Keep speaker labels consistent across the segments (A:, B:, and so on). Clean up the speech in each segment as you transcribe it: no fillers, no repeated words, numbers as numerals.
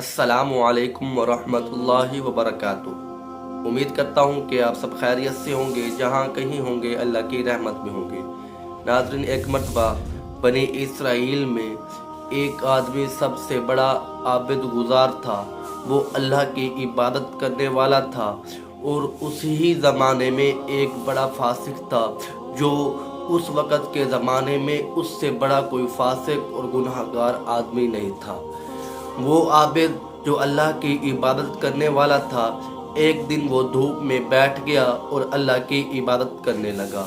A: السلام علیکم ورحمۃ اللہ وبرکاتہ۔ امید کرتا ہوں کہ آپ سب خیریت سے ہوں گے، جہاں کہیں ہوں گے اللہ کی رحمت میں ہوں گے۔ ناظرین، ایک مرتبہ بنی اسرائیل میں ایک آدمی سب سے بڑا عابد گزار تھا۔ وہ اللہ کی عبادت کرنے والا تھا، اور اسی زمانے میں ایک بڑا فاسق تھا جو اس وقت کے زمانے میں اس سے بڑا کوئی فاسق اور گناہ گار آدمی نہیں تھا۔ وہ عابد جو اللہ کی عبادت کرنے والا تھا، ایک دن وہ دھوپ میں بیٹھ گیا اور اللہ کی عبادت کرنے لگا،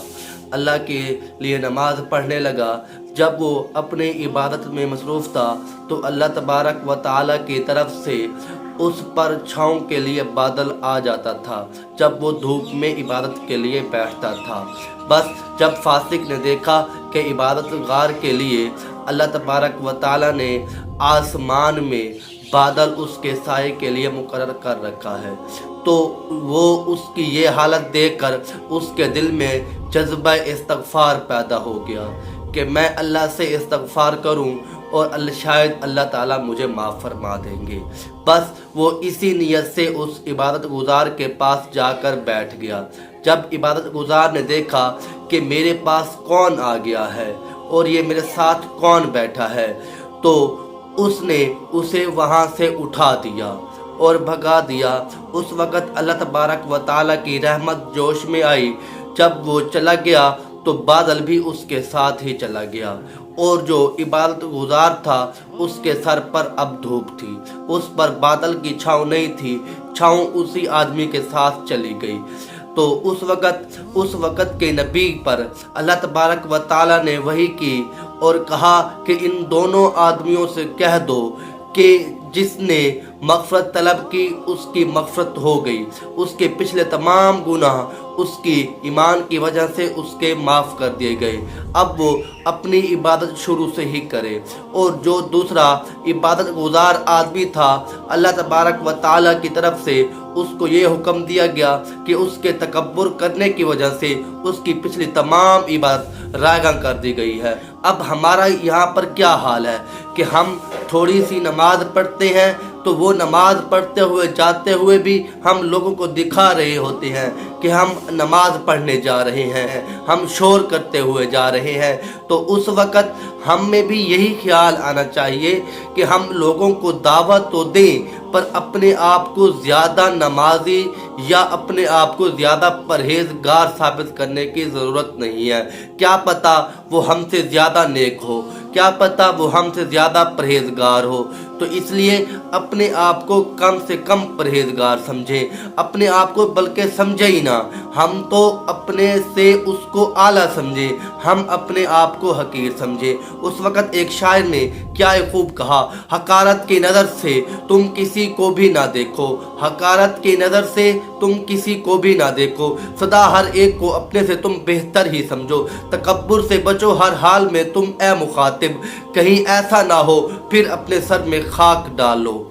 A: اللہ کے لیے نماز پڑھنے لگا۔ جب وہ اپنے عبادت میں مصروف تھا تو اللہ تبارک و تعالیٰ کی طرف سے اس پر چھاؤں کے لیے بادل آ جاتا تھا جب وہ دھوپ میں عبادت کے لیے بیٹھتا تھا۔ بس جب فاسق نے دیکھا کہ عبادت گار کے لیے اللہ تبارک و تعالیٰ نے آسمان میں بادل اس کے سائے کے لیے مقرر کر رکھا ہے، تو وہ اس کی یہ حالت دیکھ کر اس کے دل میں جذبہ استغفار پیدا ہو گیا کہ میں اللہ سے استغفار کروں اور شاید اللہ تعالیٰ مجھے معاف فرما دیں گے۔ بس وہ اسی نیت سے اس عبادت گزار کے پاس جا کر بیٹھ گیا۔ جب عبادت گزار نے دیکھا کہ میرے پاس کون آ گیا ہے اور یہ میرے ساتھ کون بیٹھا ہے، تو اس نے اسے وہاں سے اٹھا دیا اور بھگا دیا۔ اس وقت اللہ تبارک و تعالیٰ کی رحمت جوش میں آئی۔ جب وہ چلا گیا تو بادل بھی اس کے ساتھ ہی چلا گیا، اور جو عبادت گزار تھا اس کے سر پر اب دھوپ تھی، اس پر بادل کی چھاؤں نہیں تھی، چھاؤں اسی آدمی کے ساتھ چلی گئی۔ تو اس وقت کے نبی پر اللہ تبارک و تعالیٰ نے وحی کی اور کہا کہ ان دونوں آدمیوں سے کہہ دو کہ جس نے مغفرت طلب کی اس کی مغفرت ہو گئی، اس کے پچھلے تمام گناہ اس کی ایمان کی وجہ سے اس کے معاف کر دیے گئے۔ اب وہ اپنی عبادت شروع سے ہی کرے۔ اور جو دوسرا عبادت گزار آدمی تھا، اللہ تبارک و تعالیٰ کی طرف سے اس کو یہ حکم دیا گیا کہ اس کے تکبر کرنے کی وجہ سے اس کی پچھلی تمام عبادت رائگاں کر دی گئی ہے۔ اب ہمارا یہاں پر کیا حال ہے کہ ہم تھوڑی سی نماز پڑھتے ہیں تو وہ نماز پڑھتے ہوئے جاتے ہوئے بھی ہم لوگوں کو دکھا رہے ہوتے ہیں کہ ہم نماز پڑھنے جا رہے ہیں، ہم شور کرتے ہوئے جا رہے ہیں۔ تو اس وقت ہم میں بھی یہی خیال آنا چاہیے کہ ہم لوگوں کو دعوت تو دیں، پر اپنے آپ کو زیادہ نمازی یا اپنے آپ کو زیادہ پرہیزگار ثابت کرنے کی ضرورت نہیں ہے۔ کیا پتہ وہ ہم سے زیادہ نیک ہو، کیا پتہ وہ ہم سے زیادہ پرہیزگار ہو۔ تو اس لیے اپنے آپ کو کم سے کم پرہیزگار سمجھیں، اپنے آپ کو بلکہ سمجھے ہی نہ، ہم تو اپنے سے اس کو اعلیٰ سمجھیں، ہم اپنے آپ کو حقیر سمجھیں۔ اس وقت ایک شاعر نے کیا خوب کہا، حقارت کی نظر سے تم کسی کو بھی نہ دیکھو، حقارت کی نظر سے تم کسی کو بھی نہ دیکھو، سدا ہر ایک کو اپنے سے تم بہتر ہی سمجھو، تکبر سے بچو ہر حال میں تم اے مخاطب، کہیں ایسا نہ ہو پھر اپنے سر میں خاک ڈالو۔